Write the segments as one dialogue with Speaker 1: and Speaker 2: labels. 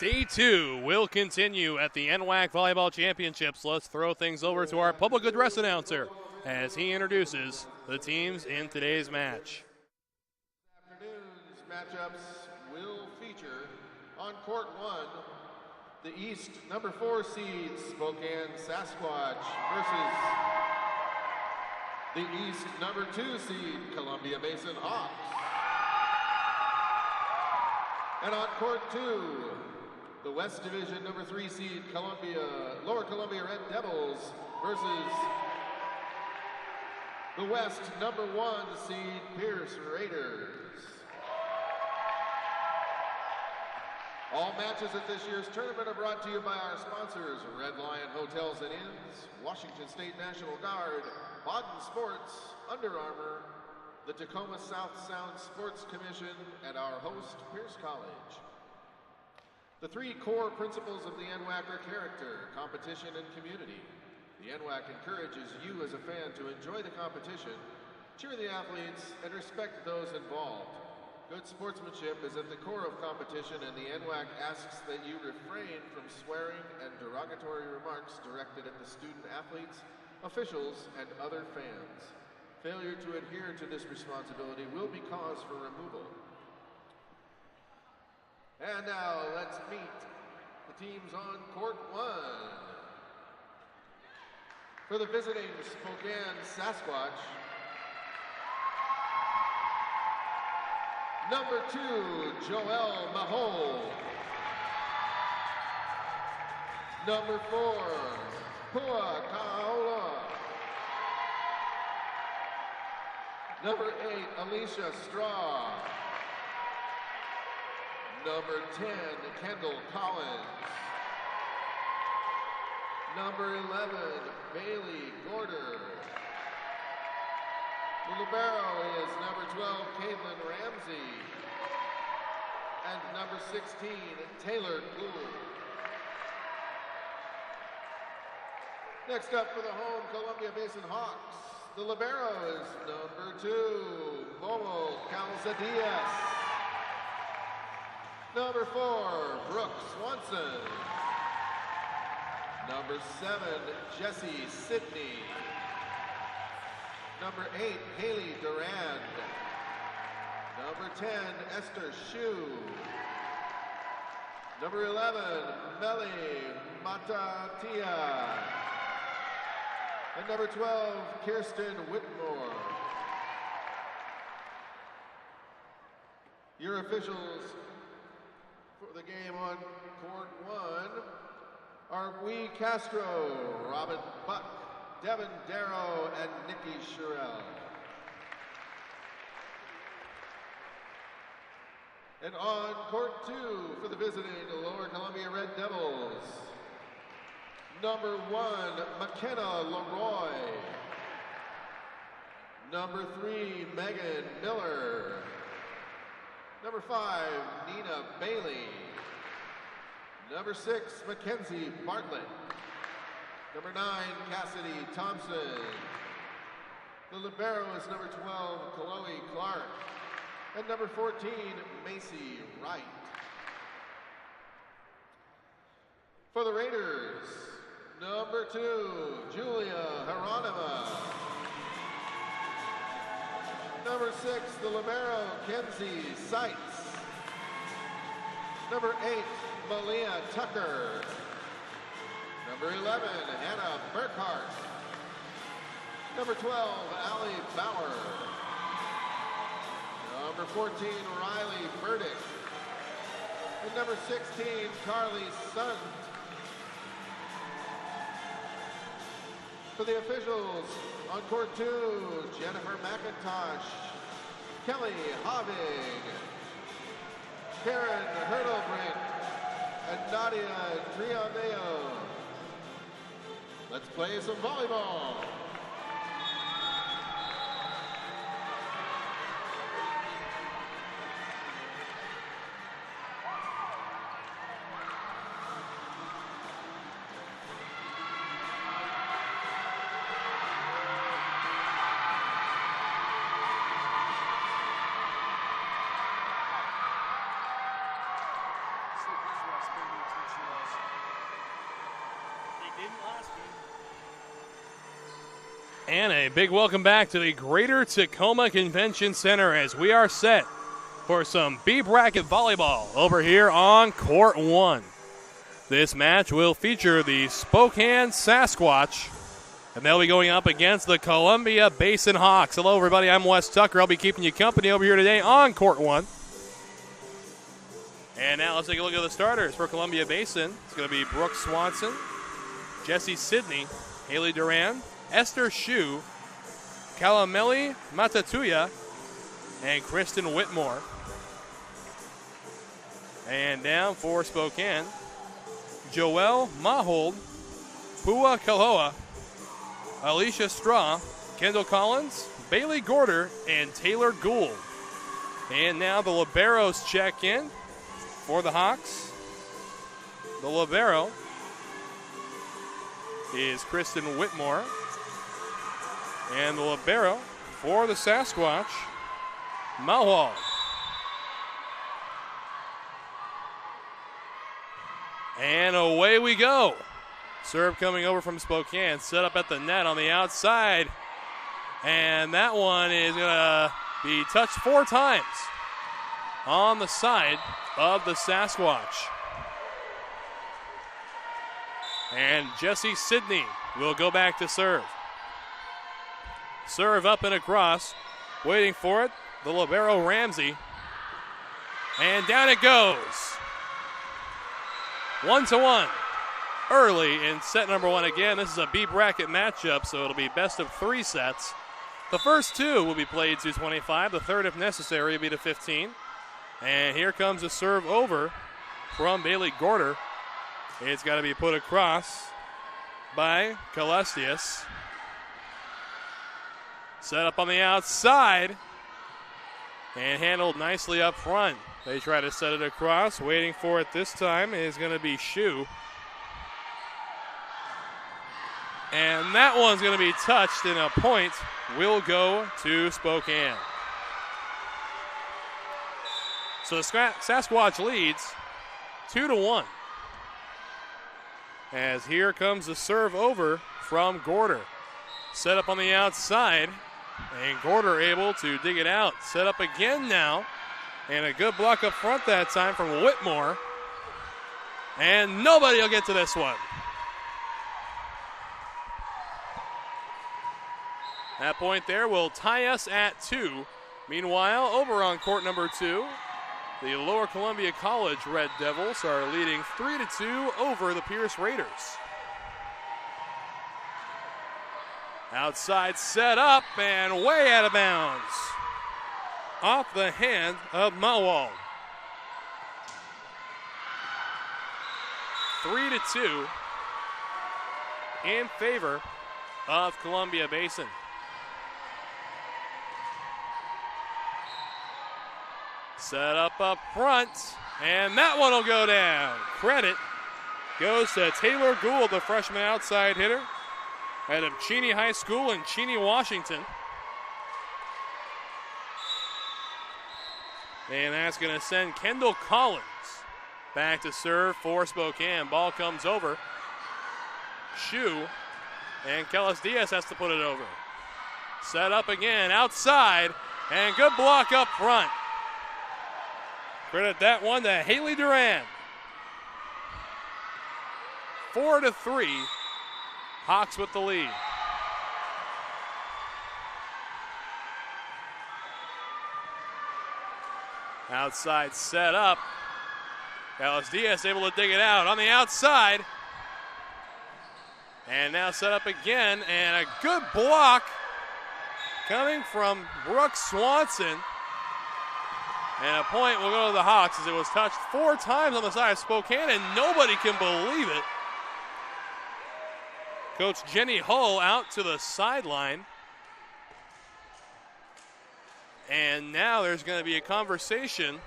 Speaker 1: Day 2 will continue at the NWAC Volleyball Championships. Let's throw things over to our public address announcer as he introduces the teams in today's match.
Speaker 2: This afternoon's matchups will feature on court 1, the East number 4 seed Spokane Sasquatch versus the East number 2 seed Columbia Basin Hawks. And on court 2, the West Division number 3 seed Lower Columbia Red Devils versus the West number 1 seed Pierce Raiders. All matches at this year's tournament are brought to you by our sponsors, Red Lion Hotels and Inns, Washington State National Guard, Baden Sports, Under Armour, the Tacoma South Sound Sports Commission, and our host, Pierce College. The 3 core principles of the NWAC are character, competition, and community. The NWAC encourages you as a fan to enjoy the competition, cheer the athletes, and respect those involved. Good sportsmanship is at the core of competition, and the NWAC asks that you refrain from swearing and derogatory remarks directed at the student athletes, officials, and other fans. Failure to adhere to this responsibility will be cause for removal. And now let's meet the teams on court 1. For the visiting Spokane Sasquatch, number 2, Joel Mahol. Number 4, Pua Kaola. Number 8, Alicia Straw. Number 10, Kendall Collins. Number 11, Bailey Gorder. The libero is number 12, Caitlin Ramsey. And number 16, Taylor Gould. Next up for the home Columbia Basin Hawks, the libero is number 2, Momo Calzadias. Number 4, Brooke Swanson. Number 7, Jessie Sidney. Number 8, Haley Durand. Number 10, Esther Shue. Number 11, Melly Matatia. And number 12, Kirsten Whitmore. Your officials for the game on court 1 are Wee Castro, Robin Buck, Devin Darrow, and Nikki Sherrill. And on court 2 for the visiting Lower Columbia Red Devils, number 1, McKenna Leroy. Number 3, Megan Miller. Number 5, Nina Bailey. Number 6, Mackenzie Bartlett. Number 9, Cassidy Thompson. The libero is number 12, Chloe Clark. And number 14, Macy Wright. For the Raiders, number 2, Julia Hieronyma. Number 6, the libero, Kenzie Seitz. Number 8, Malia Tucker. Number 11, Hannah Burkhart. Number 12, Allie Bauer. Number 14, Riley Burdick. And number 16, Carly Sund. For the officials, on court 2, Jennifer McIntosh, Kelly Havig, Karen Hurdlebrink, and Nadia Triaveo. Let's play some volleyball.
Speaker 1: And a big welcome back to the Greater Tacoma Convention Center as we are set for some B bracket volleyball over here on Court 1. This match will feature the Spokane Sasquatch, and they'll be going up against the Columbia Basin Hawks. Hello, everybody. I'm Wes Tucker. I'll be keeping you company over here today on Court 1. And now let's take a look at the starters for Columbia Basin. It's going to be Brooke Swanson, Jessie Sidney, Haley Duran, Esther Shue, Kalameli Matatuya, and Kristen Whitmore. And down for Spokane, Joelle Mahold, Pua Kaloa, Alicia Straw, Kendall Collins, Bailey Gorder, and Taylor Gould. And now the liberos check in for the Hawks. The libero is Kristen Whitmore. And the libero for the Sasquatch, Mahwal. And away we go. Serve coming over from Spokane, set up at the net on the outside. And that one is going to be touched 4 times on the side of the Sasquatch. And Jessie Sidney will go back to serve. Serve up and across, waiting for it, the libero Ramsey. And down it goes. 1-1 early in set number 1. Again, this is a B bracket matchup, so it'll be best of 3 sets. The first 2 will be played to 25. The third, if necessary, will be to 15. And here comes a serve over from Bailey Gorder. It's got to be put across by Calestius. Set up on the outside and handled nicely up front. They try to set it across. Waiting for it this time is going to be Shue. And that one's going to be touched, and a point will go to Spokane. So the Sasquatch leads 2-1. As here comes the serve over from Gorder. Set up on the outside, and Gorder able to dig it out. Set up again now, and a good block up front that time from Whitmore. And nobody will get to this one. That point there will tie us at 2. Meanwhile, over on court number 2, the Lower Columbia College Red Devils are leading 3-2 over the Pierce Raiders. Outside set up and way out of bounds. Off the hand of Mawal. 3-2 in favor of Columbia Basin. Set up front, and that one will go down. Credit goes to Taylor Gould, the freshman outside hitter out of Cheney High School in Cheney, Washington. And that's going to send Kendall Collins back to serve for Spokane. Ball comes over. Shue, and Kellis Diaz has to put it over. Set up again, outside, and good block up front. Credit that one to Haley Duran. 4-3, Hawks with the lead. Outside set up. Kellis Diaz able to dig it out on the outside. And now set up again, and a good block coming from Brooke Swanson. And a point will go to the Hawks as it was touched 4 times on the side of Spokane, and nobody can believe it. Coach Jenny Hull out to the sideline. And now there's going to be a conversation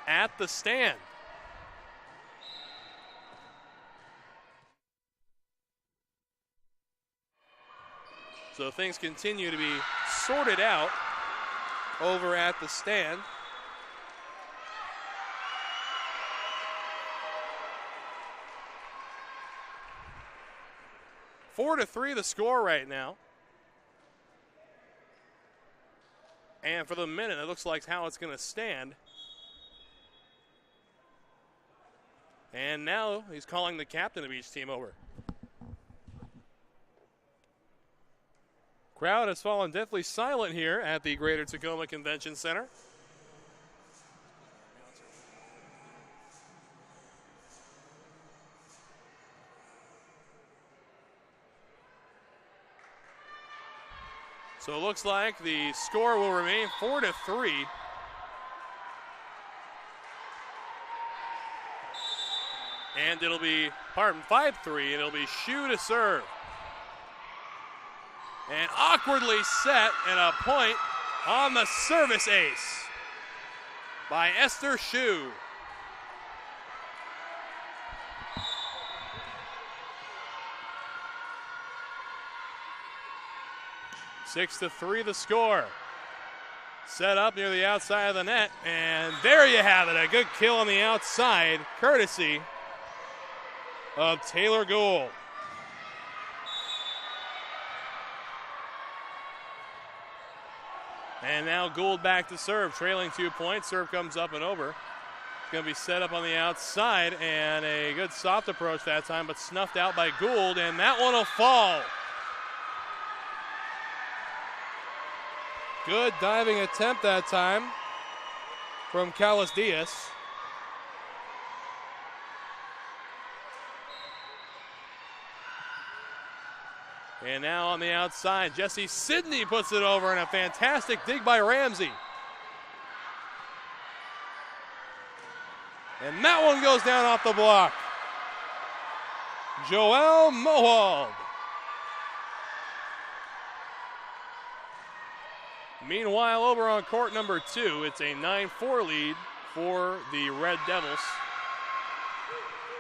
Speaker 1: at the stand. So things continue to be sorted out over at the stand. Four to 3 the score right now. And for the minute, it looks like how it's going to stand. And now he's calling the captain of each team over. Crowd has fallen deathly silent here at the Greater Tacoma Convention Center. So it looks like the score will remain 4-3. And it'll be, 5-3, and it'll be Shue to serve. And awkwardly set and a point on the service ace by Esther Shue. Six to 3 the score. Set up near the outside of the net, and there you have it, a good kill on the outside, courtesy of Taylor Gould. And now Gould back to serve, trailing 2 points. Serve comes up and over. It's going to be set up on the outside, and a good soft approach that time, but snuffed out by Gould, and that one will fall. Good diving attempt that time from Callis Diaz. And now on the outside, Jesse Sidney puts it over, and a fantastic dig by Ramsey. And that one goes down off the block. Joelle Mohald. Meanwhile, over on court number 2, it's a 9-4 lead for the Red Devils.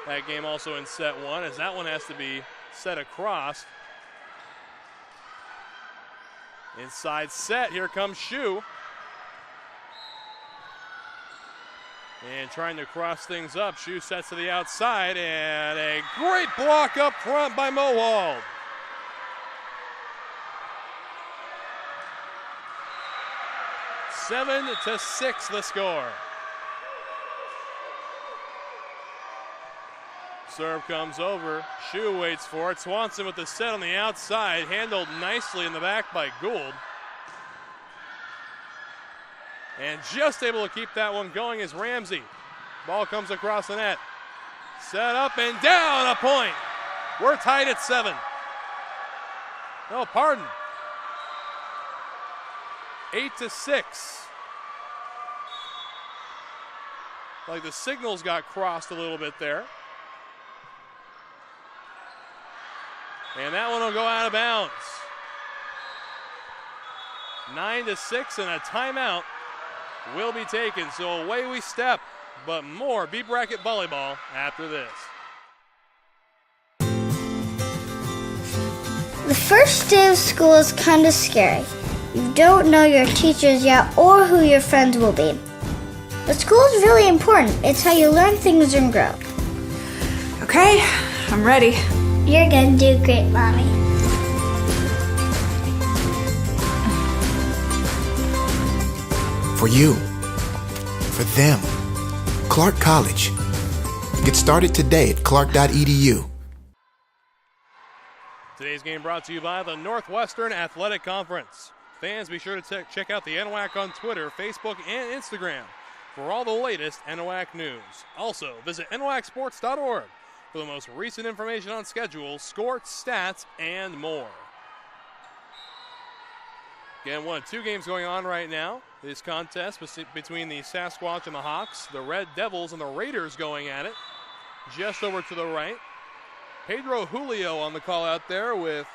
Speaker 1: That game also in set 1, as that one has to be set across. Inside set, here comes Shue. And trying to cross things up, Shue sets to the outside, and a great block up front by Mohald. Seven to 6 the score. Serve comes over. Shue waits for it. Swanson with the set on the outside. Handled nicely in the back by Gould. And just able to keep that one going is Ramsey. Ball comes across the net. Set up and down, a point. We're tied at 7. No, pardon. 8 to 6. Like the signals got crossed a little bit there. And that one will go out of bounds. 9 to 6, and a timeout will be taken. So away we step, but more B bracket volleyball after this.
Speaker 3: The first day of school is kind of scary. You don't know your teachers yet or who your friends will be. But school is really important. It's how you learn things and grow.
Speaker 4: Okay, I'm ready.
Speaker 3: You're gonna do great, Mommy.
Speaker 5: For you, for them, Clark College. Get started today at clark.edu.
Speaker 1: Today's game brought to you by the Northwestern Athletic Conference. Fans, be sure to check out the NWAC on Twitter, Facebook, and Instagram for all the latest NWAC news. Also, visit nwacsports.org for the most recent information on schedules, scores, stats, and more. Again, 1 of 2 games going on right now. This contest between the Sasquatch and the Hawks, the Red Devils and the Raiders going at it. Just over to the right. Pedro Julio on the call out there with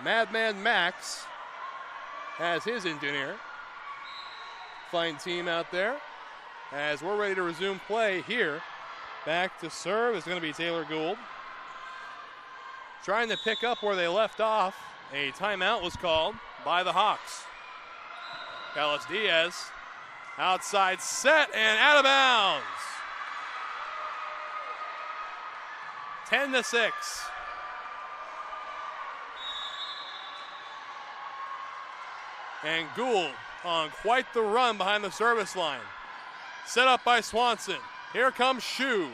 Speaker 1: Madman Max as his engineer. Fine team out there as we're ready to resume play here. Back to serve is going to be Taylor Gould. Trying to pick up where they left off. A timeout was called by the Hawks. Callis Diaz, outside set and out of bounds. 10 to 6. And Gould on quite the run behind the service line. Set up by Swanson. Here comes Shu.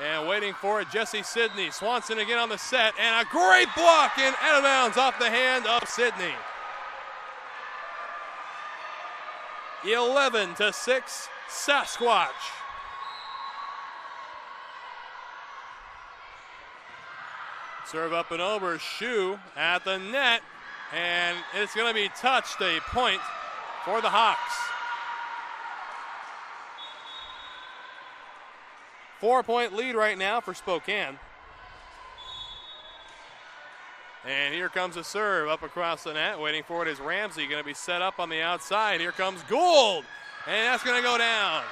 Speaker 1: And waiting for it, Jesse Sidney. Swanson again on the set, and a great block and out of bounds off the hand of Sidney. 11-6, Sasquatch. Serve up and over, Shu at the net, and it's going to be touched, a point for the Hawks. 4-point lead right now for Spokane. And here comes a serve up across the net. Waiting for it is Ramsey, going to be set up on the outside. Here comes Gould, and that's going to go down.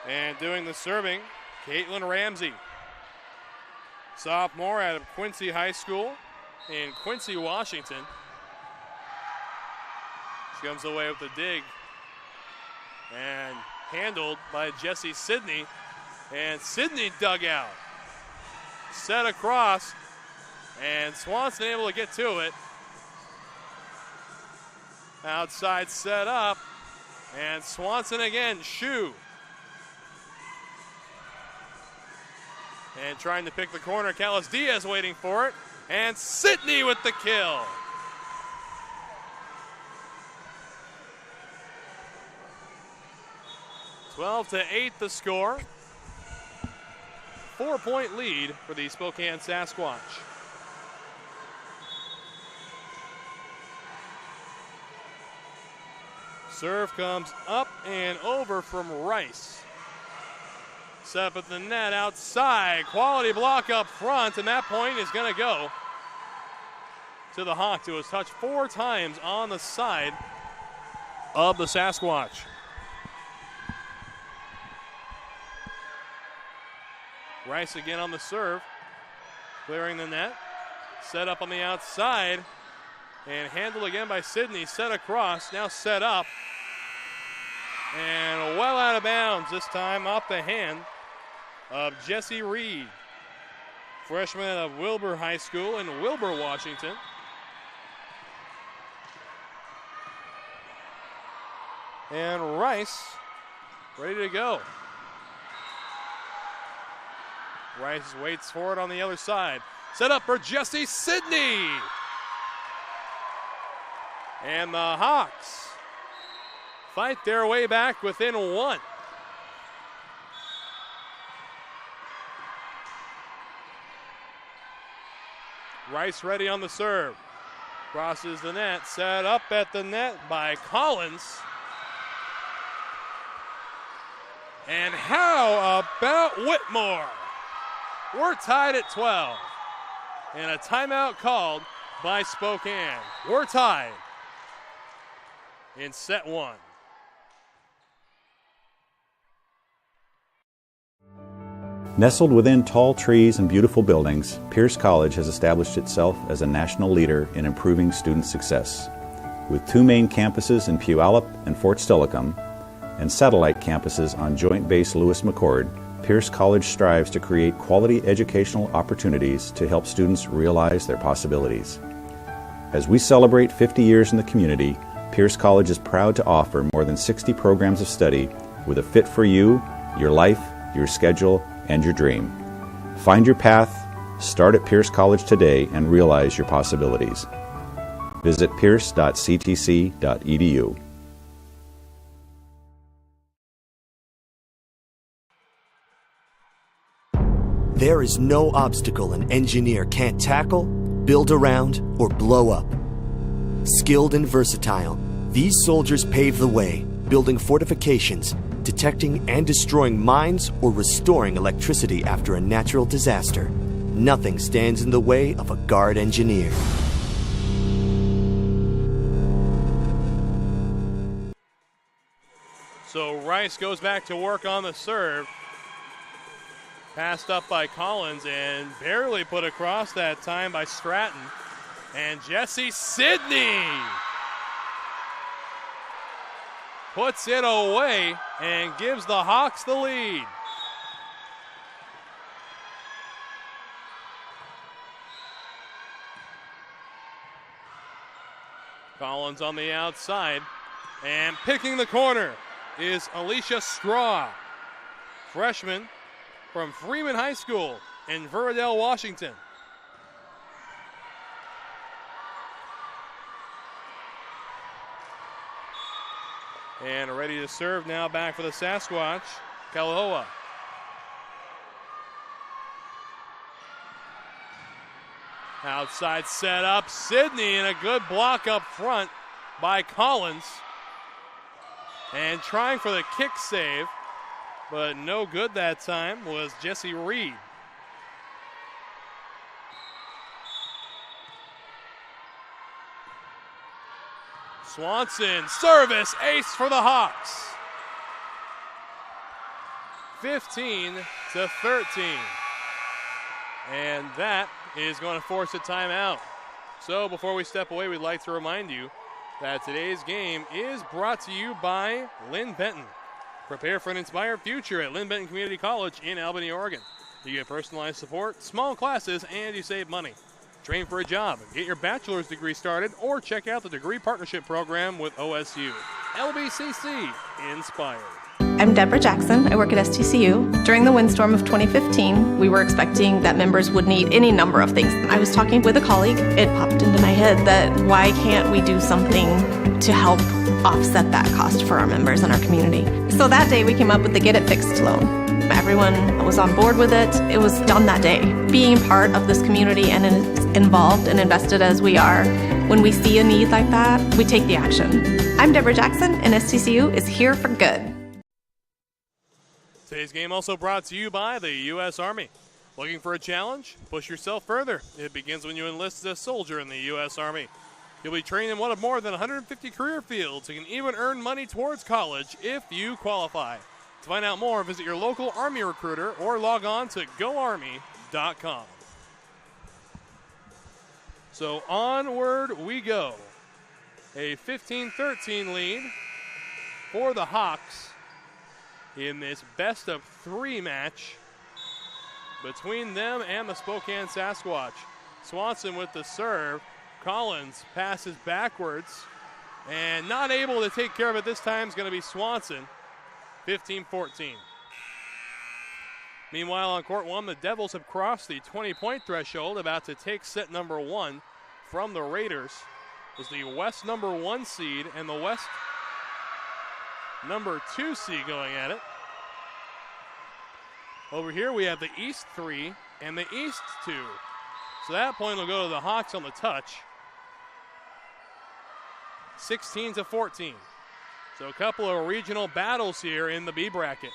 Speaker 1: And doing the serving, Caitlin Ramsey, sophomore out of Quincy High School in Quincy, Washington. She comes away with the dig and handled by Jesse Sidney. And Sidney dug out. Set across, and Swanson able to get to it. Outside set up, and Swanson again, Shu. And trying to pick the corner, Callis Diaz waiting for it. And Sidney with the kill. Twelve to 8 the score. 4-point lead for the Spokane Sasquatch. Serve comes up and over from Rice. Set up at the net outside. Quality block up front, and that point is going to go to the Hawks, who was touched 4 times on the side of the Sasquatch. Rice again on the serve, clearing the net. Set up on the outside, and handled again by Sidney. Set across, now set up, and well out of bounds this time off the hand of Jesse Reed, freshman of Wilbur High School in Wilbur, Washington. And Rice ready to go. Rice waits for it on the other side. Set up for Jesse Sidney. And the Hawks fight their way back within 1. Rice ready on the serve. Crosses the net, set up at the net by Collins. And how about Whitmore? We're tied at 12. And a timeout called by Spokane. We're tied in set 1.
Speaker 6: Nestled within tall trees and beautiful buildings, Pierce College has established itself as a national leader in improving student success. With 2 main campuses in Puyallup and Fort Steilacoom, and satellite campuses on Joint Base Lewis-McChord, Pierce College strives to create quality educational opportunities to help students realize their possibilities. As we celebrate 50 years in the community, Pierce College is proud to offer more than 60 programs of study with a fit for you, your life, your schedule, and your dream. Find your path, start at Pierce College today, and realize your possibilities. Visit pierce.ctc.edu.
Speaker 7: There is no obstacle an engineer can't tackle, build around, or blow up. Skilled and versatile, these soldiers pave the way, building fortifications, detecting and destroying mines, or restoring electricity after a natural disaster. Nothing stands in the way of a guard engineer.
Speaker 1: So Rice goes back to work on the serve. Passed up by Collins and barely put across that time by Stratton. And Jesse Sidney puts it away, and gives the Hawks the lead. Collins on the outside, and picking the corner is Alicia Straw, freshman from Freeman High School in Viradell, Washington. And ready to serve now, back for the Sasquatch, Kalahoa. Outside set up, Sydney, and a good block up front by Collins. And trying for the kick save, but no good that time, was Jesse Reed. Swanson, service, ace for the Hawks. 15-13. And that is going to force a timeout. So before we step away, we'd like to remind you that today's game is brought to you by Lynn Benton. Prepare for an inspired future at Lynn Benton Community College in Albany, Oregon. You get personalized support, small classes, and you save money. Train for a job, get your bachelor's degree started, or check out the degree partnership program with OSU. LBCC Inspired.
Speaker 8: I'm Deborah Jackson. I work at STCU. During the windstorm of 2015, we were expecting that members would need any number of things. I was talking with a colleague. It popped into my head that why can't we do something to help offset that cost for our members and our community? So that day we came up with the Get It Fixed loan. Everyone was on board with it. It was done that day. Being part of this community and involved and invested as we are, when we see a need like that, we take the action. I'm Deborah Jackson, and STCU is here for good.
Speaker 1: Today's game also brought to you by the U.S. Army. Looking for a challenge? Push yourself further. It begins when you enlist as a soldier in the U.S. Army. You'll be trained in one of more than 150 career fields and can even earn money towards college if you qualify. To find out more, visit your local Army recruiter or log on to goarmy.com. So onward we go. A 15-13 lead for the Hawks in this best-of-3 match between them and the Spokane Sasquatch. Swanson with the serve. Collins passes backwards and not able to take care of it this time is going to be Swanson. 15-14. Meanwhile, on court one, the Devils have crossed the 20-point threshold, about to take set number 1 from the Raiders. Is the West number 1 seed and the West number 2 seed going at it. Over here we have the East 3 and the East 2. So that point will go to the Hawks on the touch. 16-14. So a couple of regional battles here in the B bracket.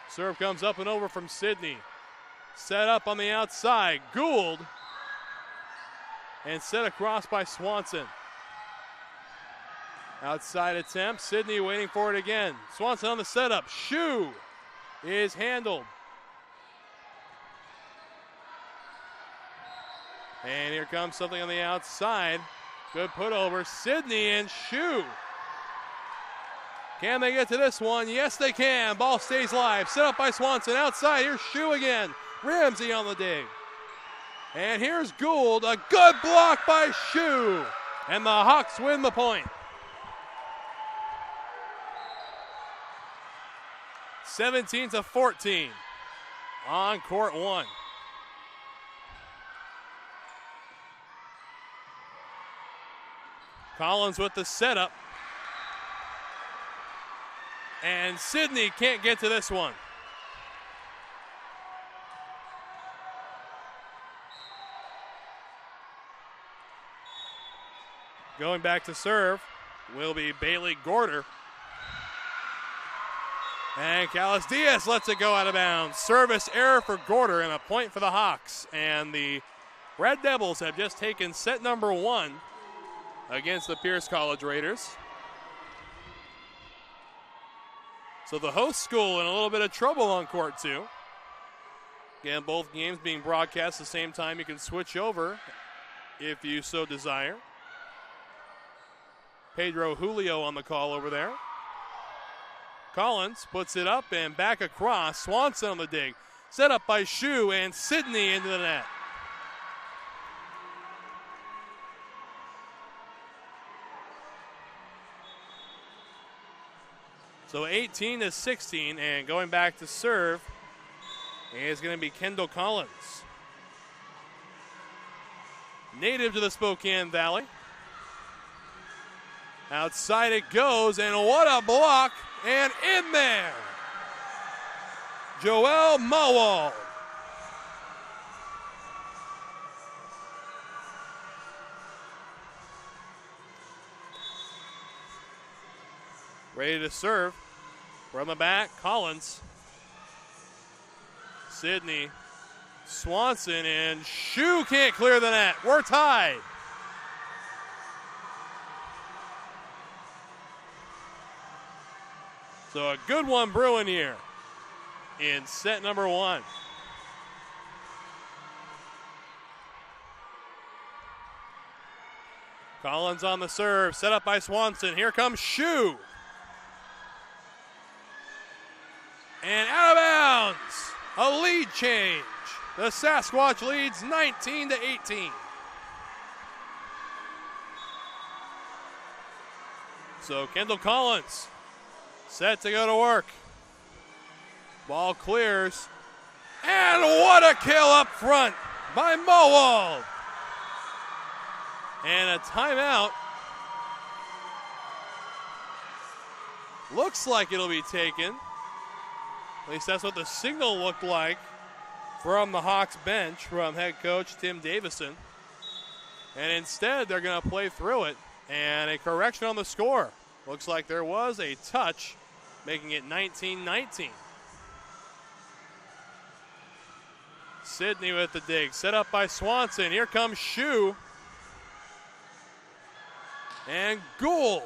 Speaker 1: Serve comes up and over from Sydney. Set up on the outside. Gould. And set across by Swanson. Outside attempt. Sydney waiting for it again. Swanson on the setup. Shoe is handled. And here comes something on the outside. Good put over. Sydney and Shoe. Can they get to this one? Yes, they can. Ball stays live. Set up by Swanson. Outside. Here's Shoe again. Ramsey on the dig. And here's Gould. A good block by Shoe. And the Hawks win the point. 17-14 on court one. Collins with the setup. And Sydney can't get to this one. Going back to serve will be Bailey Gorder. And Callis Diaz lets it go out of bounds. Service error for Gorder and a point for the Hawks. And the Red Devils have just taken set number 1 against the Pierce College Raiders. So the host school in a little bit of trouble on court 2. Again, both games being broadcast at the same time. You can switch over if you so desire. Pedro Julio on the call over there. Collins puts it up and back across. Swanson on the dig. Set up by Shu and Sidney into the net. So 18-16, and going back to serve is going to be Kendall Collins. Native to the Spokane Valley. Outside it goes, and what a block, and in there. Joel Mowald. Ready to serve. From the back, Collins. Sidney. Swanson, and Shu can't clear the net. We're tied. So a good one brewing here in set number one. Collins on the serve, set up by Swanson. Here comes Shu. And out of bounds. A lead change. The Sasquatch leads 19-18. So Kendall Collins set to go to work. Ball clears. And what a kill up front by Mowald. And a timeout. Looks like it'll be taken. At least that's what the signal looked like from the Hawks bench from head coach Tim Davison. And instead, they're going to play through it. And a correction on the score. Looks like there was a touch, making it 19-19. Sidney with the dig, set up by Swanson. Here comes Shu. And Gould.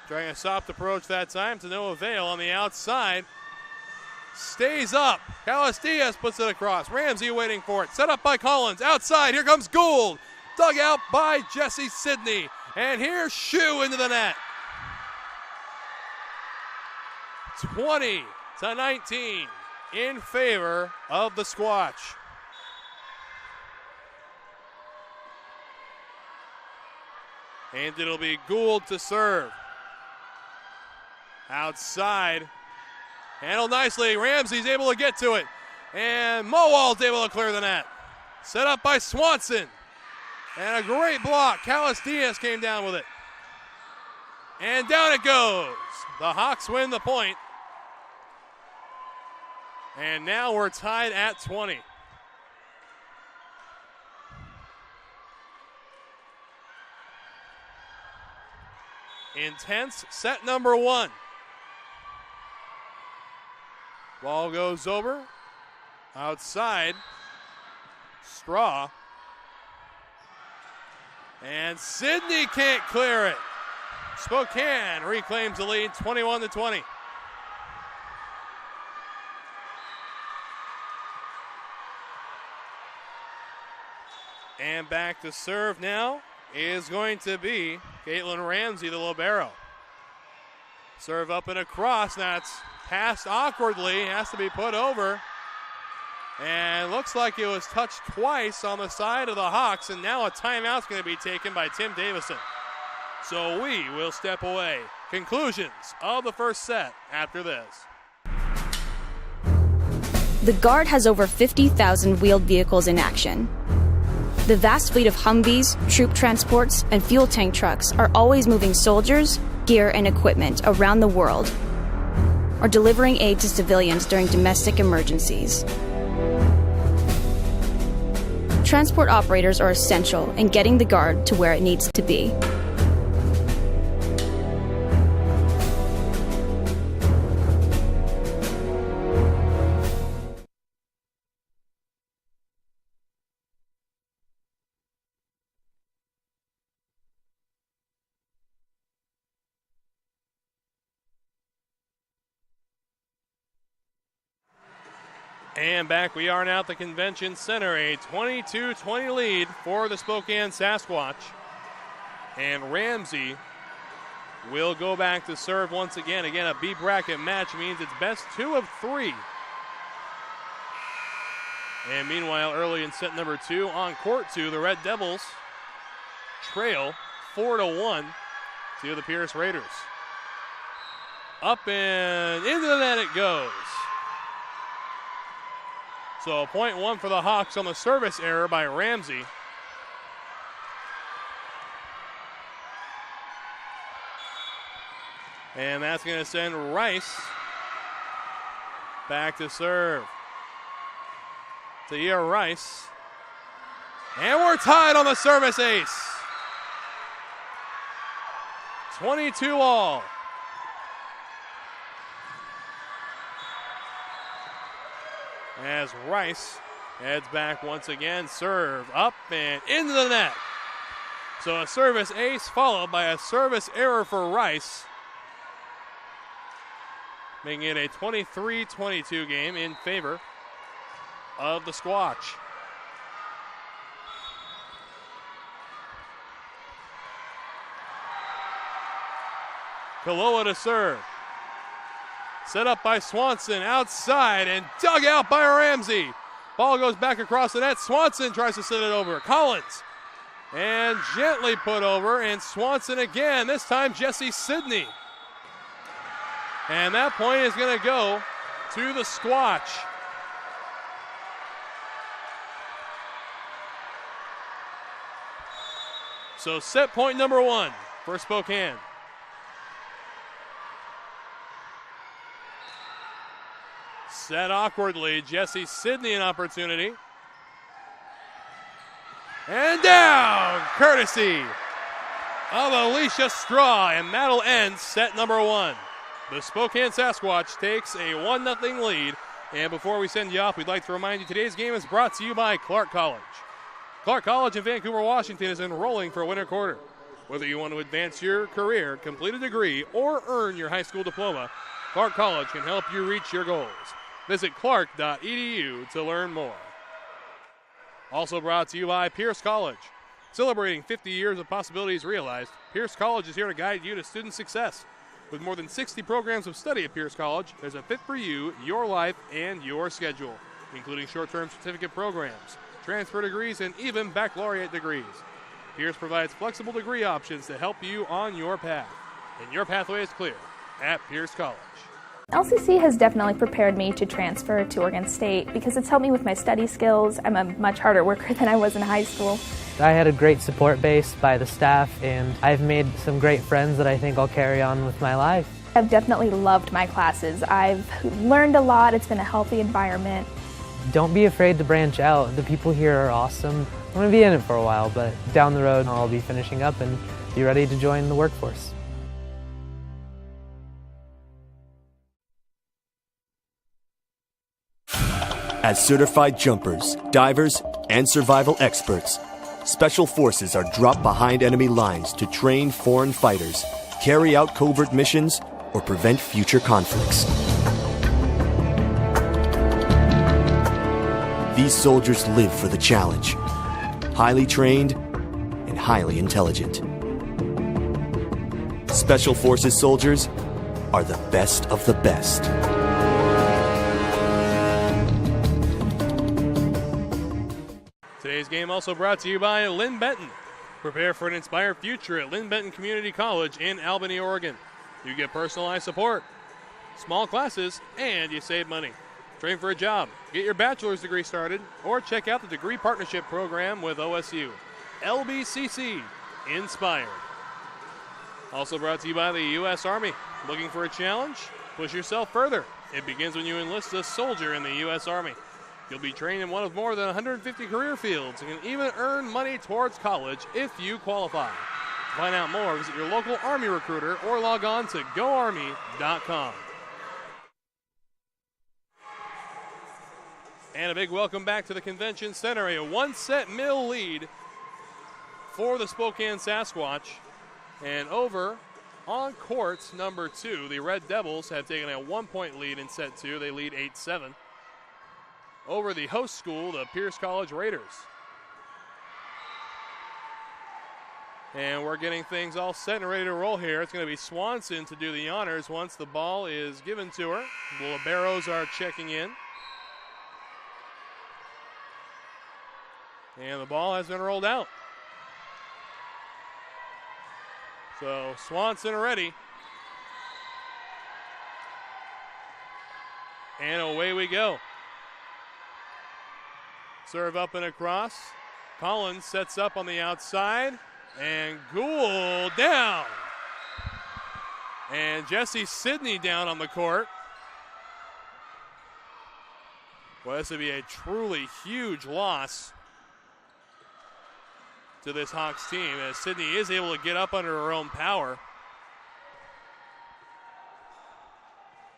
Speaker 1: Trying a soft approach that time to no avail on the outside. Stays up. Callis Diaz puts it across. Ramsey waiting for it. Set up by Collins. Outside. Here comes Gould. Dug out by Jesse Sidney. And here's Shu into the net. 20-19 in favor of the Squatch. And it'll be Gould to serve. Outside. Handled nicely. Ramsey's able to get to it. And Mowald's able to clear the net. Set up by Swanson. And a great block. Callis Diaz came down with it. And down it goes. The Hawks win the point. And now we're tied at 20. Intense set number one. Ball goes over. Outside. Straw. And Sidney can't clear it. Spokane reclaims the lead 21-20. And back to serve now is going to be Caitlin Ramsey, the libero. Serve up and across. That's passed awkwardly. Has to be put over. And looks like it was touched twice on the side of the Hawks. And now a timeout's going to be taken by Tim Davison. So we will step away. Conclusions of the first set after this.
Speaker 9: The Guard has over 50,000 wheeled vehicles in action. The vast fleet of Humvees, troop transports, and fuel tank trucks are always moving soldiers, gear, and equipment around the world, or delivering aid to civilians during domestic emergencies. Transport operators are essential in getting the Guard to where it needs to be.
Speaker 1: And back we are now at the Convention Center, a 22-20 lead for the Spokane Sasquatch. And Ramsey will go back to serve once again. Again, a B bracket match means it's best 2 of 3. And meanwhile, early in set number 2, on court 2, the Red Devils trail 4-1 to the Pierce Raiders. Up and into the net it goes. So a .1 for the Hawks on the service error by Ramsey. And that's going to send Rice back to serve. Tahir Rice. And we're tied on the service ace. 22 all. As Rice heads back once again, serve up and into the net. So a service ace followed by a service error for Rice, making it a 23-22 game in favor of the Squatch. Kaloa to serve. Set up by Swanson outside and dug out by Ramsey. Ball goes back across the net. Swanson tries to send it over. Collins. And gently put over. And Swanson again. This time Jesse Sidney. And that point is going to go to the Squatch. So set point number 1 for Spokane. Set awkwardly. Jesse Sidney an opportunity. And down, courtesy of Alicia Straw. And that'll end set number 1. The Spokane Sasquatch takes a 1-0 lead. And before we send you off, we'd like to remind you today's game is brought to you by Clark College. Clark College in Vancouver, Washington is enrolling for winter quarter. Whether you want to advance your career, complete a degree, or earn your high school diploma, Clark College can help you reach your goals. Visit clark.edu to learn more. Also brought to you by Pierce College. Celebrating 50 years of possibilities realized, Pierce College is here to guide you to student success. With more than 60 programs of study at Pierce College, there's a fit for you, your life, and your schedule, including short-term certificate programs, transfer degrees, and even baccalaureate degrees. Pierce provides flexible degree options to help you on your path. And your pathway is clear at Pierce College.
Speaker 10: LCC has definitely prepared me to transfer to Oregon State because it's helped me with my study skills. I'm a much harder worker than I was in high school.
Speaker 11: I had a great support base by the staff, and I've made some great friends that I think I'll carry on with my life.
Speaker 10: I've definitely loved my classes. I've learned a lot. It's been a healthy environment.
Speaker 11: Don't be afraid to branch out. The people here are awesome. I'm going to be in it for a while, but down the road I'll be finishing up and be ready to join the workforce.
Speaker 7: As certified jumpers, divers, and survival experts, Special Forces are dropped behind enemy lines to train foreign fighters, carry out covert missions, or prevent future conflicts. These soldiers live for the challenge, highly trained and highly intelligent. Special Forces soldiers are the best of the best.
Speaker 1: Today's game also brought to you by Lynn Benton. Prepare for an inspired future at Lynn Benton Community College in Albany, Oregon. You get personalized support, small classes, and you save money. Train for a job, get your bachelor's degree started, or check out the degree partnership program with OSU. LBCC, inspired. Also brought to you by the U.S. Army. Looking for a challenge? Push yourself further. It begins when you enlist a soldier in the U.S. Army. You'll be trained in one of more than 150 career fields and can even earn money towards college if you qualify. To find out more, visit your local Army recruiter or log on to goarmy.com. And a big welcome back to the Convention Center. A one-set mill lead for the Spokane Sasquatch. And over on court number 2, the Red Devils have taken a 1-point lead in set 2. They lead 8-7. over the host school, the Pierce College Raiders. And we're getting things all set and ready to roll here. It's going to be Swanson to do the honors once the ball is given to her. The Liberos are checking in. And the ball has been rolled out. So Swanson ready. And away we go. Serve up and across. Collins sets up on the outside. And Gould down. And Jesse Sidney down on the court. Well, this would be a truly huge loss to this Hawks team, as Sidney is able to get up under her own power.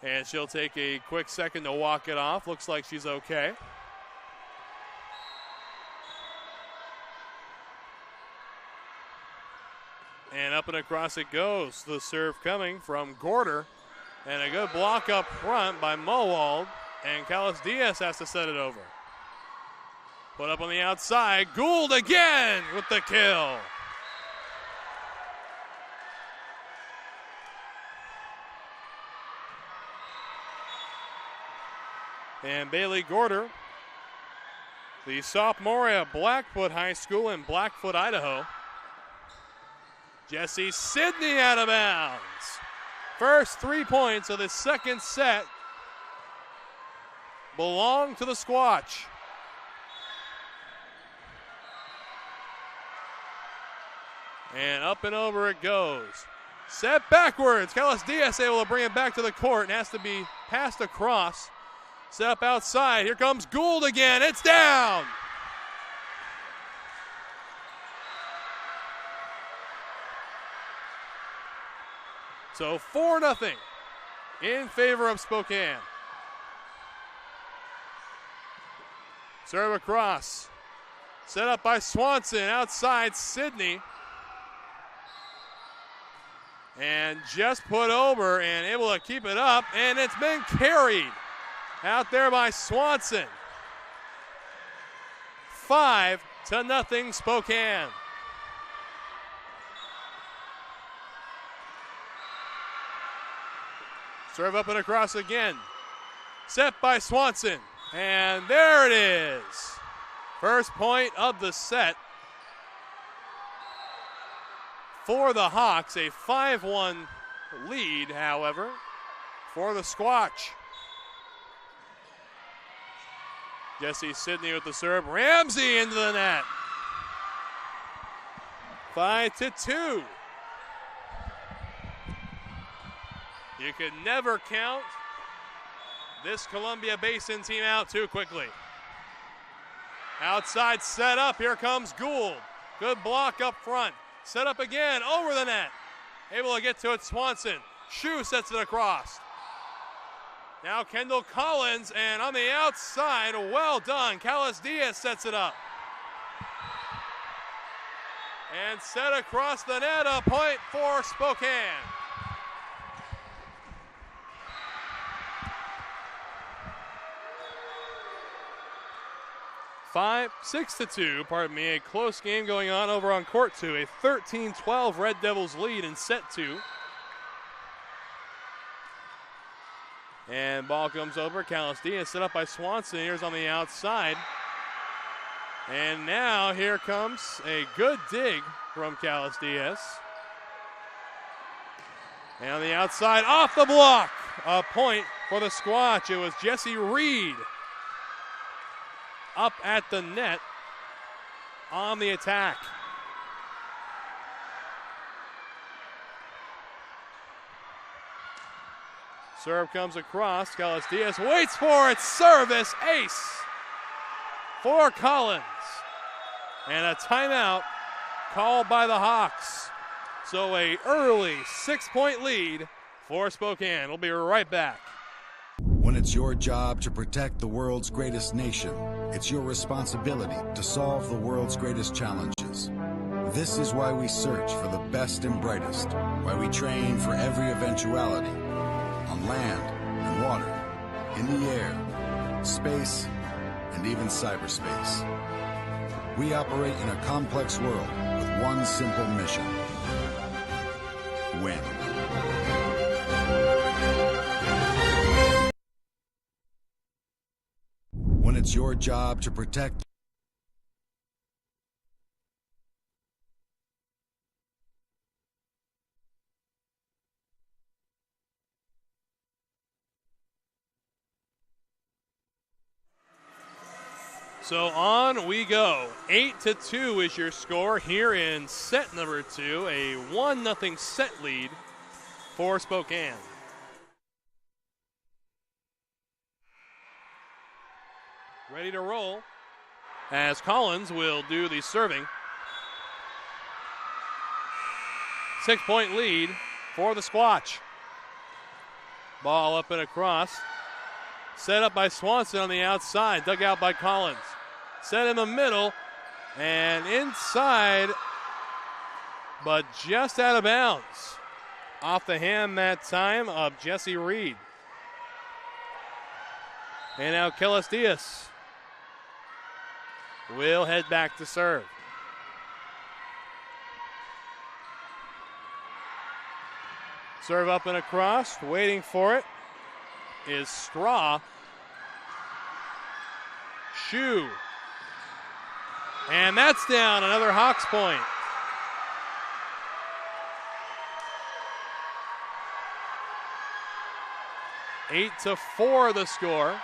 Speaker 1: And she'll take a quick second to walk it off. Looks like she's okay. And up and across it goes. The serve coming from Gorder. And a good block up front by Mowald. And Callis Diaz has to set it over. Put up on the outside. Gould again with the kill. And Bailey Gorder, the sophomore at Blackfoot High School in Blackfoot, Idaho. Jesse Sidney out of bounds. First 3 points of the second set belong to the Squatch. And up and over it goes. Set backwards. Callis Diaz able to bring it back to the court and has to be passed across. Set up outside. Here comes Gould again. It's down. So 4-0 in favor of Spokane. Serve across. Set up by Swanson. Outside Sidney. And just put over and able to keep it up. And it's been carried out there by Swanson. 5-0 Spokane. Serve up and across again. Set by Swanson. And there it is. First point of the set for the Hawks. A 5-1 lead, however, for the Squatch. Jesse Sidney with the serve. Ramsey into the net. 5-2. You could never count this Columbia Basin team out too quickly. Outside set up. Here comes Gould. Good block up front. Set up again over the net. Able to get to it, Swanson. Shue sets it across. Now Kendall Collins, and on the outside, well done. Callis Diaz sets it up. And set across the net, a point for Spokane. 6-2, pardon me, a close game going on over on court 2. A 13-12 Red Devils lead in set 2. And ball comes over. Callis Diaz set up by Swanson. Here's on the outside. And now here comes a good dig from Callis Diaz. And on the outside, off the block. A point for the Squatch. It was Jesse Reed up at the net on the attack. Serve comes across. Callis Diaz waits for it. Service ace for Collins. And a timeout called by the Hawks. So a early 6-point lead for Spokane. We'll be right back.
Speaker 12: When it's your job to protect the world's greatest nation, it's your responsibility to solve the world's greatest challenges. This is why we search for the best and brightest, why we train for every eventuality, on land and water, in the air, space, and even cyberspace. We operate in a complex world with one simple mission: win. When it's your job to protect
Speaker 1: So on we go. 8-2 is your score here in set number 2. A 1-0 set lead for Spokane. Ready to roll as Collins will do the serving. 6-point lead for the Squatch. Ball up and across. Set up by Swanson on the outside, dug out by Collins. Set in the middle and inside, but just out of bounds. Off the hand that time of Jesse Reed. And now Kellis Diaz will head back to serve. Serve up and across, waiting for it is Straw. Shoe. And that's down, another Hawks point. 8-4 the score.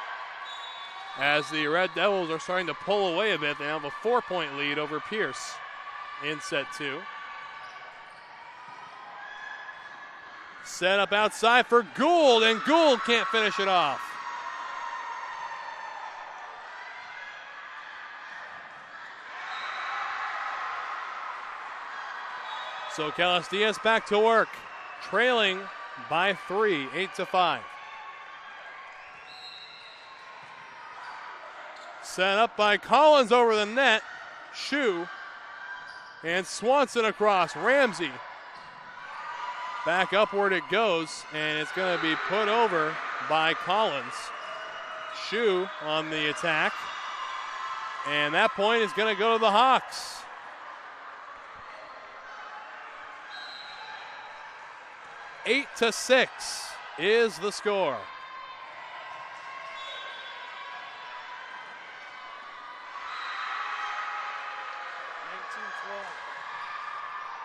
Speaker 1: As the Red Devils are starting to pull away a bit, they have a 4-point lead over Pierce in set 2. Set up outside for Gould, and Gould can't finish it off. So Kellis Diaz back to work, trailing by 3, 8-5. Set up by Collins over the net. Shoe. And Swanson across. Ramsey. Back upward it goes, and it's going to be put over by Collins. Shoe on the attack. And that point is going to go to the Hawks. 8-6 is the score.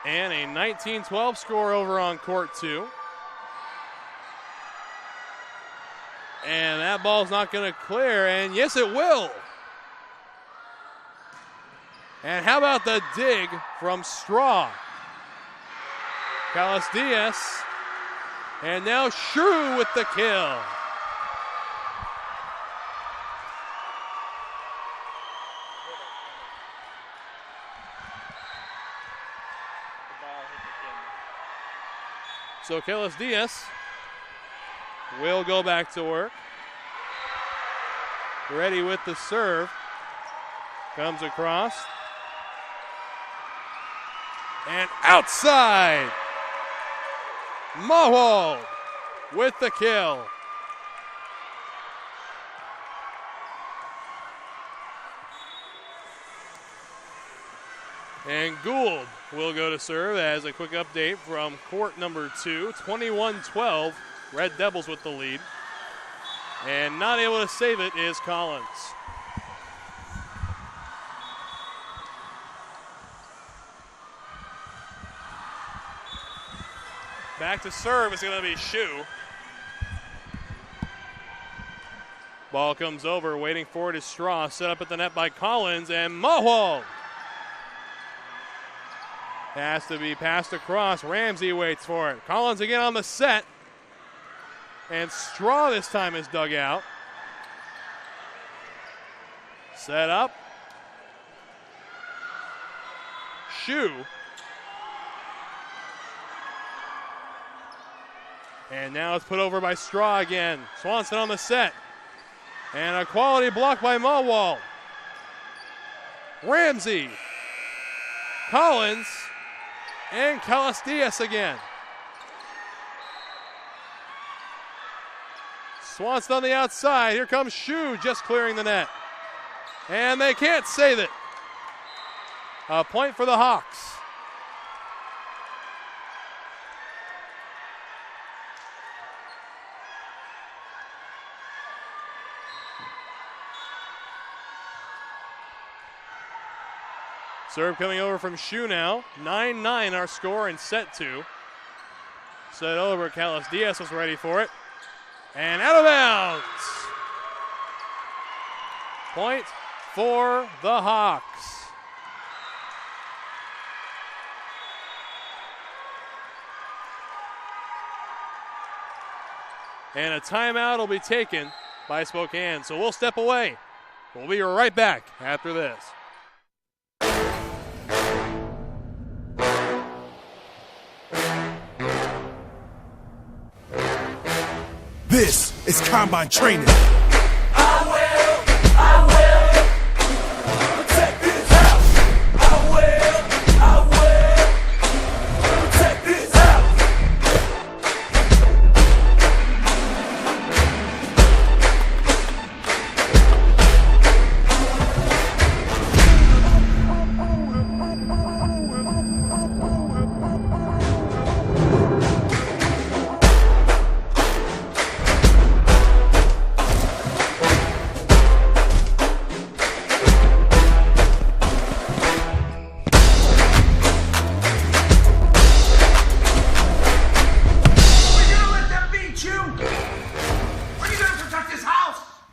Speaker 1: And a 19-12 score over on court 2. And that ball's not going to clear, and yes, it will. And how about the dig from Straw? Kellis Diaz. And now Shrew with the kill. So Kellis Diaz will go back to work. Ready with the serve. Comes across. And outside. Mahwald with the kill. And Gould will go to serve as a quick update from court number 2. 21-12, Red Devils with the lead. And not able to save it is Collins. Back to serve is going to be Shoe. Ball comes over, waiting for it is Straw. Set up at the net by Collins, and Mahwald. Has to be passed across. Ramsey waits for it. Collins again on the set. And Straw this time is dug out. Set up. Shoe. And now it's put over by Straw again. Swanson on the set. And a quality block by Mahwald. Ramsey. Collins. And Kellis Diaz again. Swanson on the outside. Here comes Shoe just clearing the net. And they can't save it. A point for the Hawks. Serve coming over from Shu now. 9-9 our score in set 2. Set over, Callis Diaz was ready for it. And out of bounds. Point for the Hawks. And a timeout will be taken by Spokane. So we'll step away. We'll be right back after this.
Speaker 13: This is Combine Training.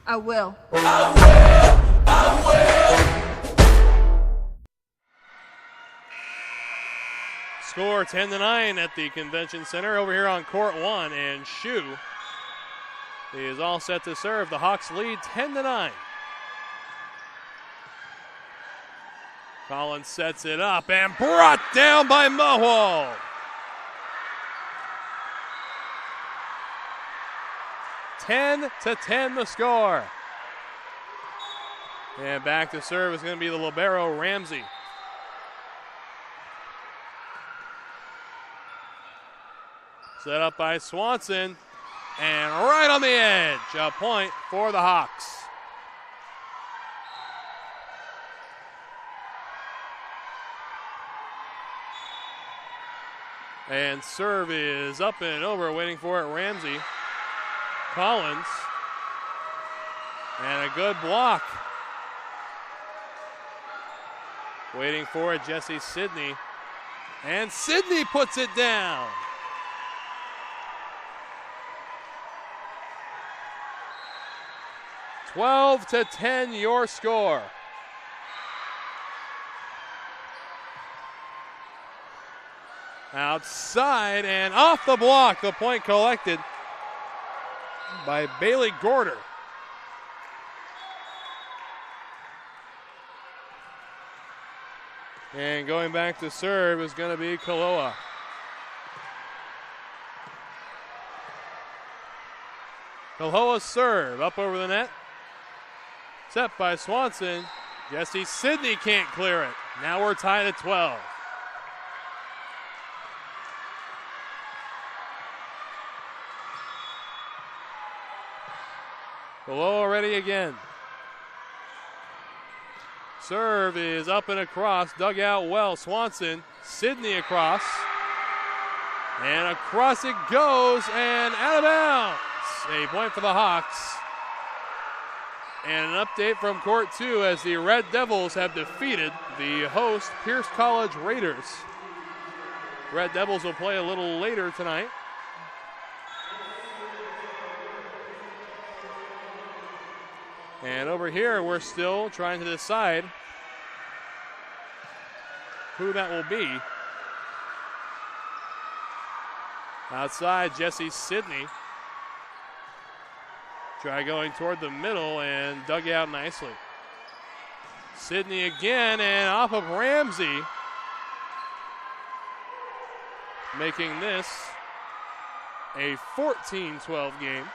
Speaker 4: I will.
Speaker 1: Score 10-9 at the Convention Center over here on court 1, and Shu is all set to serve. The Hawks lead 10-9. Collins sets it up and brought down by Mohwald. (10-10) the score. And back to serve is going to be the libero Ramsey. Set up by Swanson, and right on the edge, a point for the Hawks. And serve is up and over, waiting for it, Ramsey. Collins, and a good block. Waiting for it, Jesse Sidney, and Sidney puts it down. (12-10) your score. Outside and off the block, the point collected by Bailey Gorder. And going back to serve is going to be Kaloa. Kaloa's serve up over the net. Set by Swanson. Jesse Sidney can't clear it. Now we're tied at 12. Kaloa ready again. Serve is up and across, dug out well. Swanson, Sidney across. And across it goes and out of bounds. A point for the Hawks. And an update from court 2 as the Red Devils have defeated the host Pierce College Raiders. Red Devils will play a little later tonight. And over here, we're still trying to decide who that will be. Outside, Jesse Sidney. Try going toward the middle and dug out nicely. Sidney again and off of Ramsey. Making this a 14-12 game.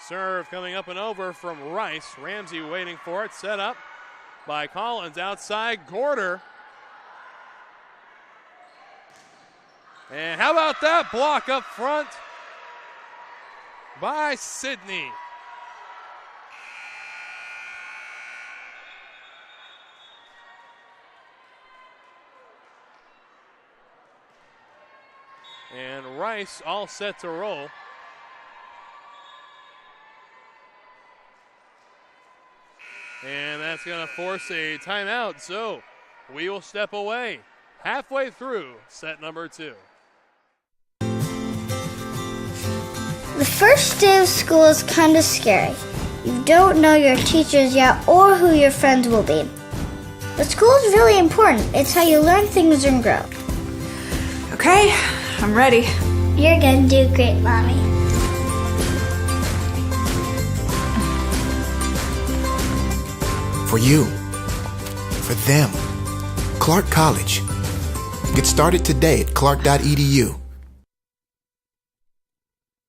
Speaker 1: Serve coming up and over from Rice. Ramsey waiting for it. Set up by Collins outside. Gorder. And how about that block up front by Sydney. And Rice all set to roll. And that's going to force a timeout, so we will step away halfway through set number 2.
Speaker 3: The first day of school is kind of scary. You don't know your teachers yet or who your friends will be. But school is really important. It's how you learn things and grow.
Speaker 4: Okay, I'm ready.
Speaker 3: You're gonna do great, Mommy.
Speaker 5: For you, for them, Clark College. Get started today at clark.edu.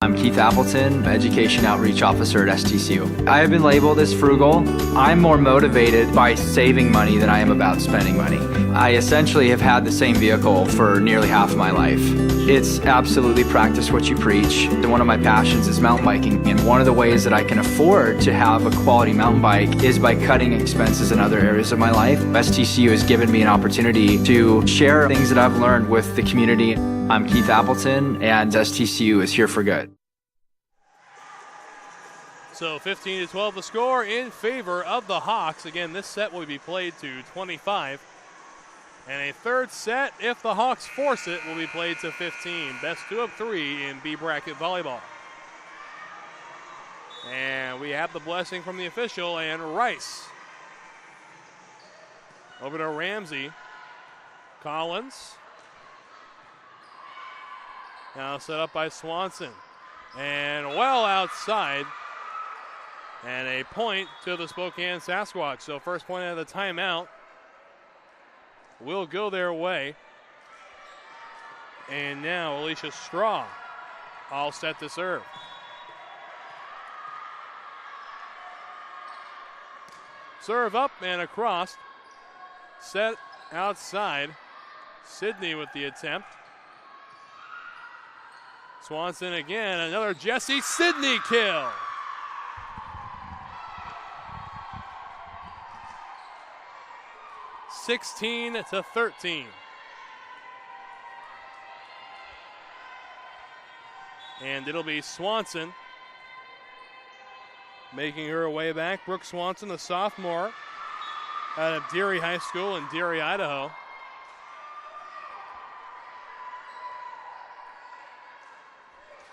Speaker 14: I'm Keith Appleton, Education Outreach Officer at STCU. I have been labeled as frugal. I'm more motivated by saving money than I am about spending money. I essentially have had the same vehicle for nearly half of my life. It's absolutely practice what you preach. One of my passions is mountain biking, and one of the ways that I can afford to have a quality mountain bike is by cutting expenses in other areas of my life. STCU has given me an opportunity to share things that I've learned with the community. I'm Keith Appleton, and STCU is here for good.
Speaker 1: So 15-12 the score in favor of the Hawks. Again, this set will be played to 25. And a third set, if the Hawks force it, will be played to 15. Best 2 of 3 in B bracket volleyball. And we have the blessing from the official and Rice. Over to Ramsey. Collins. Now set up by Swanson. And well outside. And a point to the Spokane Sasquatch. So first point out of the timeout will go their way. And now Alicia Straw all set to serve. Serve up and across. Set outside. Sydney with the attempt. Swanson again. Another Jessie Sydney kill. (16-13). And it'll be Swanson making her way back. Brooke Swanson, a sophomore out of Deary High School in Deary, Idaho.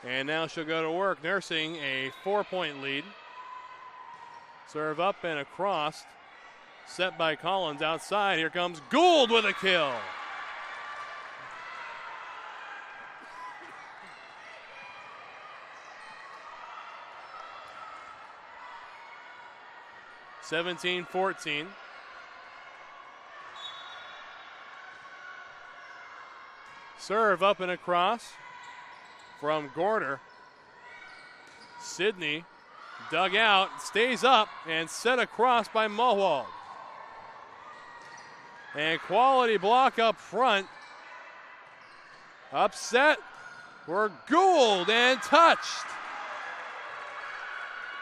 Speaker 1: And now she'll go to work, nursing a 4-point lead. Serve up and across. Set by Collins outside. Here comes Gould with a kill. (17-14). Serve up and across from Gorder. Sydney dug out, stays up, and set across by Mulwald. And quality block up front. Upset for Gould and touched.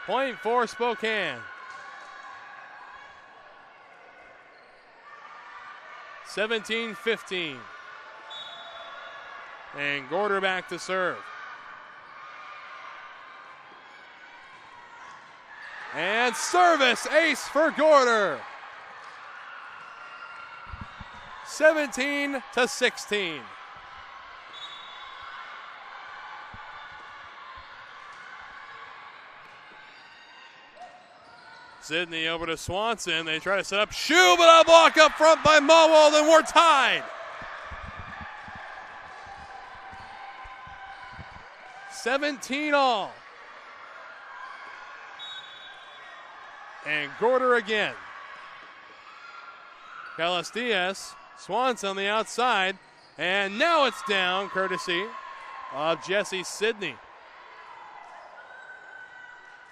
Speaker 1: Point for Spokane. 17-15. And Gorder back to serve. And service ace for Gorder. 17-16. Sydney over to Swanson. They try to set up Shue, but a block up front by Mulwald, and we're tied. 17 all. And Gorder again. Carlos Diaz. Swanson on the outside, and now it's down courtesy of Jessie Sydney.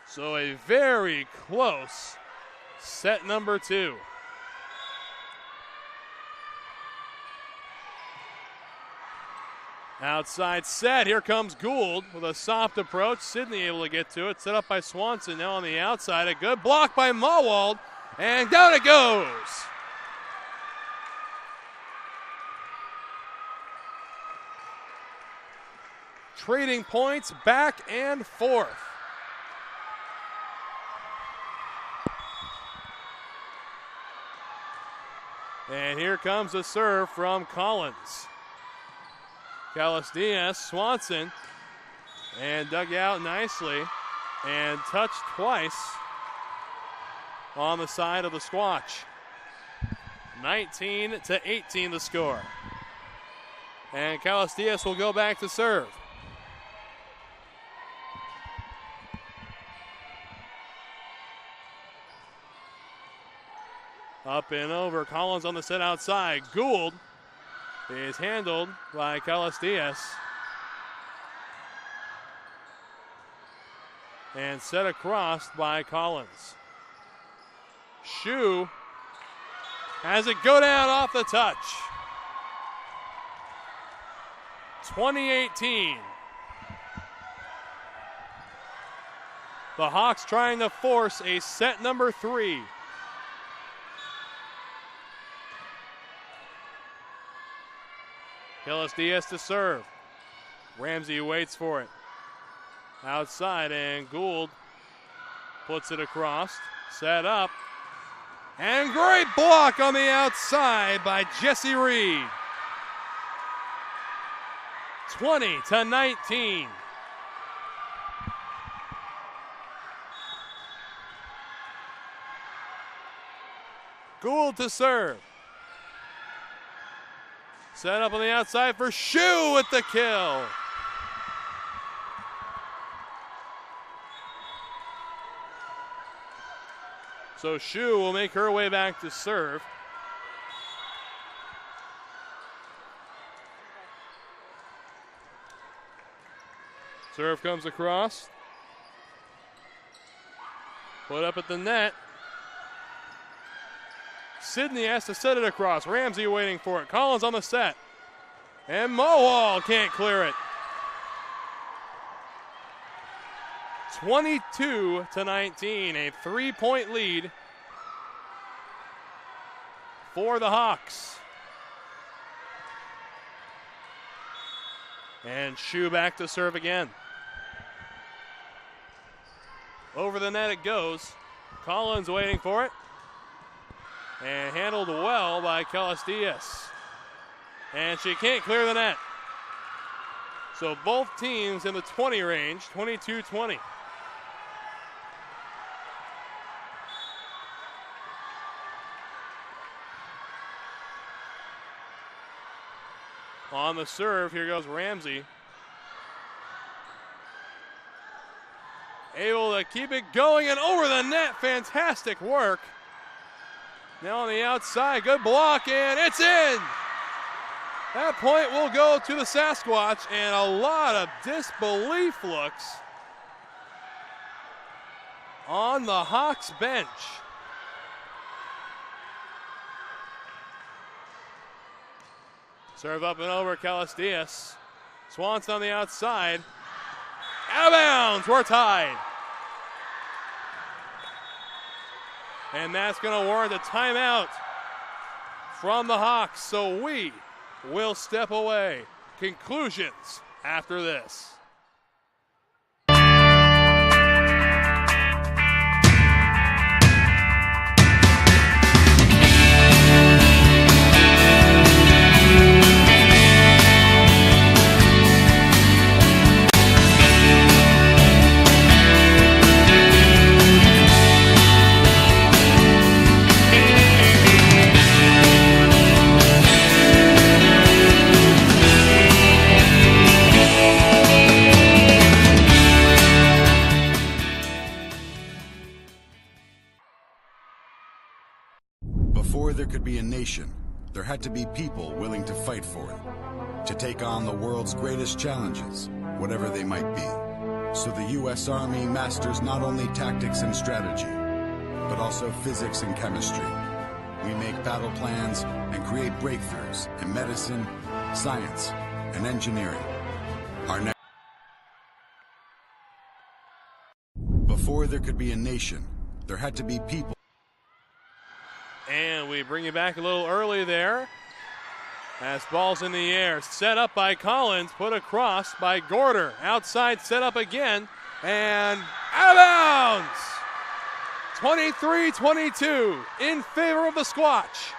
Speaker 1: So a very close set number 2. Outside set, here comes Gould with a soft approach. Sidney able to get to it, set up by Swanson. Now on the outside, a good block by Mawald, and down it goes. Trading points back and forth. And here comes a serve from Collins. Callis Swanson, and dug out nicely and touched twice on the side of the Squatch. 19-18 the score. And Callis will go back to serve. Up and over, Collins on the set outside. Gould is handled by Callis and set across by Collins. Shu has it go down off the touch. 20-18. The Hawks trying to force a set number 3. Callis to serve. Ramsey waits for it. Outside, and Gould puts it across. Set up. And great block on the outside by Jesse Reed. 20-19. Gould to serve. Set up on the outside for Shu with the kill. So Shu will make her way back to serve. Serve comes across. Put up at the net. Sidney has to set it across. Ramsey waiting for it. Collins on the set. And Mawald can't clear it. 22-19, a 3-point lead for the Hawks. And Shu back to serve again. Over the net it goes. Collins waiting for it. And handled well by Callis And she can't clear the net. So both teams in the 20 range, 22-20. On the serve, here goes Ramsey. Able to keep it going and over the net. Fantastic work. Now on the outside, good block, and it's in. That point will go to the Sasquatch, and a lot of disbelief looks on the Hawks bench. Serve up and over, Callis Swanson on the outside. Out of bounds, we're tied. And that's going to warrant a timeout from the Hawks, so we will step away. Conclusions after this.
Speaker 12: Before there could be a nation, there had to be people willing to fight for it, to take on the world's greatest challenges, whatever they might be. So the U.S. Army masters not only tactics and strategy, but also physics and chemistry. We make battle plans and create breakthroughs in medicine, science, and engineering. Before there could be a nation, there had to be people.
Speaker 1: And we bring you back a little early there. As ball's in the air, set up by Collins, put across by Gorder. Outside, set up again, and out of bounds! 23-22 in favor of the Squatch.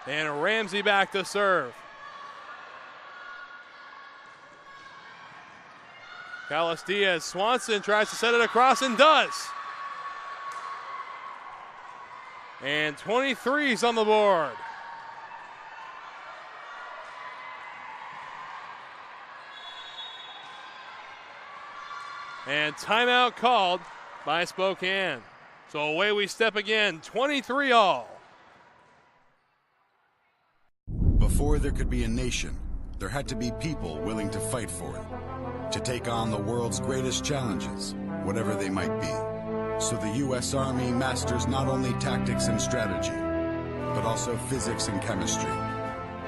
Speaker 1: And Ramsey back to serve. Carlos Diaz, Swanson tries to set it across and does. And 23's on the board. And timeout called by Spokane. So away we step again, 23-all.
Speaker 12: Before there could be a nation, there had to be people willing to fight for it, to take on the world's greatest challenges, whatever they might be. So the U.S. Army masters not only tactics and strategy, but also physics and chemistry.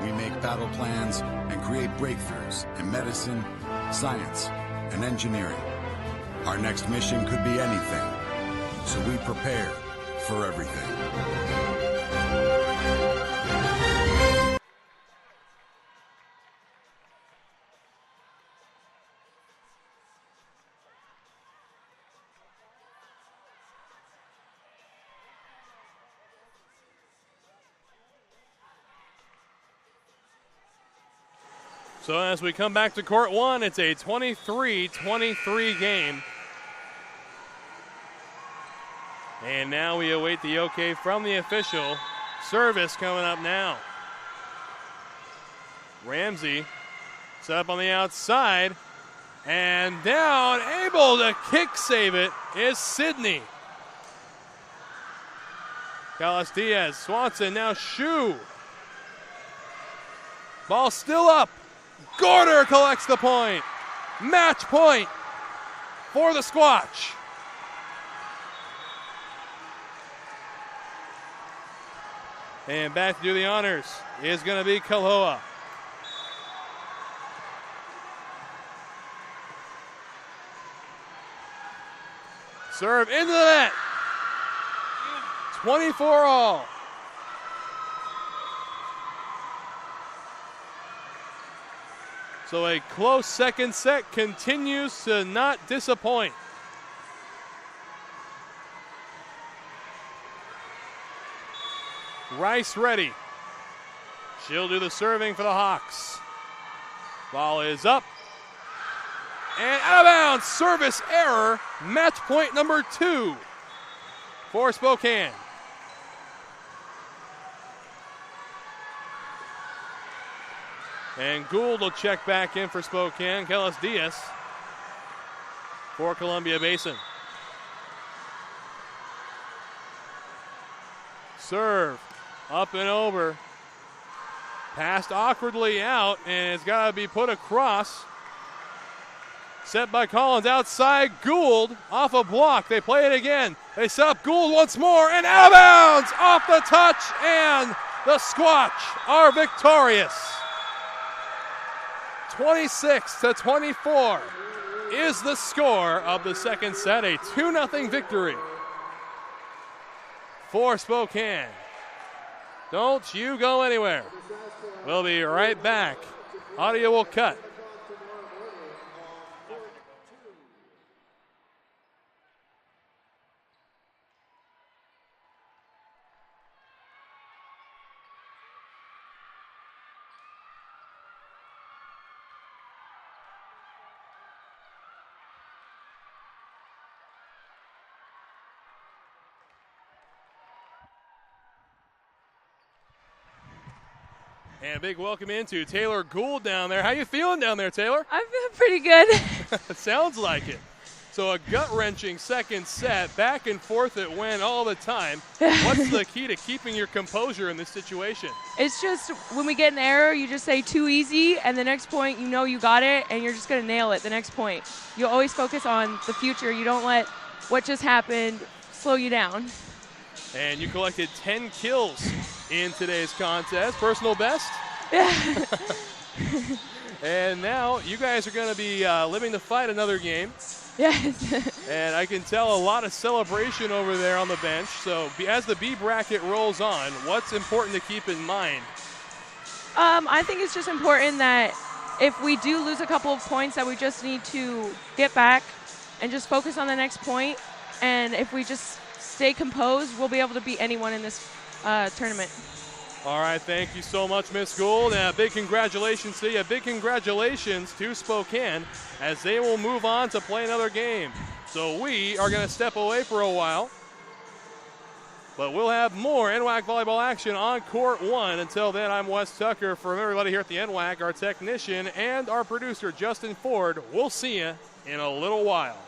Speaker 12: We make battle plans and create breakthroughs in medicine, science, and engineering. Our next mission could be anything, so we prepare for everything.
Speaker 1: So as we come back to court one, it's a 23-23 game. And now we await the okay from the official. Service coming up now. Ramsey set up on the outside. And down, able to kick save it is Sidney. Carlos Diaz, Swanson, now Shu. Ball still up. Gorder collects the point. Match point for the Squatch. And back to do the honors is going to be Kaloa. Serve into the net. 24-all. So a close second set continues to not disappoint. Rice ready. She'll do the serving for the Hawks. Ball is up. And out of bounds. Service error. Match point number 2 for Spokane. And Gould will check back in for Spokane. Carlos Diaz for Columbia Basin. Serve up and over. Passed awkwardly out, and it's got to be put across. Set by Collins outside. Gould off a block. They play it again. They set up Gould once more, and out of bounds off the touch, and the Squatch are victorious. 26-24 is the score of the second set. A 2-0 victory for Spokane. Don't you go anywhere. We'll be right back. Audio will cut. And a big welcome into Taylor Gould down there. How you feeling down there, Taylor?
Speaker 15: I'm feeling pretty good.
Speaker 1: It sounds like it. So a gut-wrenching second set. Back and forth it went all the time. What's the key to keeping your composure in this situation?
Speaker 15: It's just when we get an error, you just say too easy, and the next point, you know you got it, and you're just going to nail it the next point. You always focus on the future. You don't let what just happened slow you down.
Speaker 1: And you collected 10 kills in today's contest. Personal best.
Speaker 15: Yeah.
Speaker 1: And now you guys are going to be living to fight another game.
Speaker 15: Yes.
Speaker 1: And I can tell a lot of celebration over there on the bench. So as the B bracket rolls on, what's important to keep in mind?
Speaker 15: I think it's just important that if we do lose a couple of points, that we just need to get back and just focus on the next point. And if we just stay composed, we'll be able to beat anyone in this tournament.
Speaker 1: All right, thank you so much, Miss Gould. And a big congratulations to you. Big congratulations to Spokane as they will move on to play another game. So we are going to step away for a while. But we'll have more NWAC volleyball action on Court 1. Until then, I'm Wes Tucker. From everybody here at the NWAC, our technician and our producer, Justin Ford. We'll see you in a little while.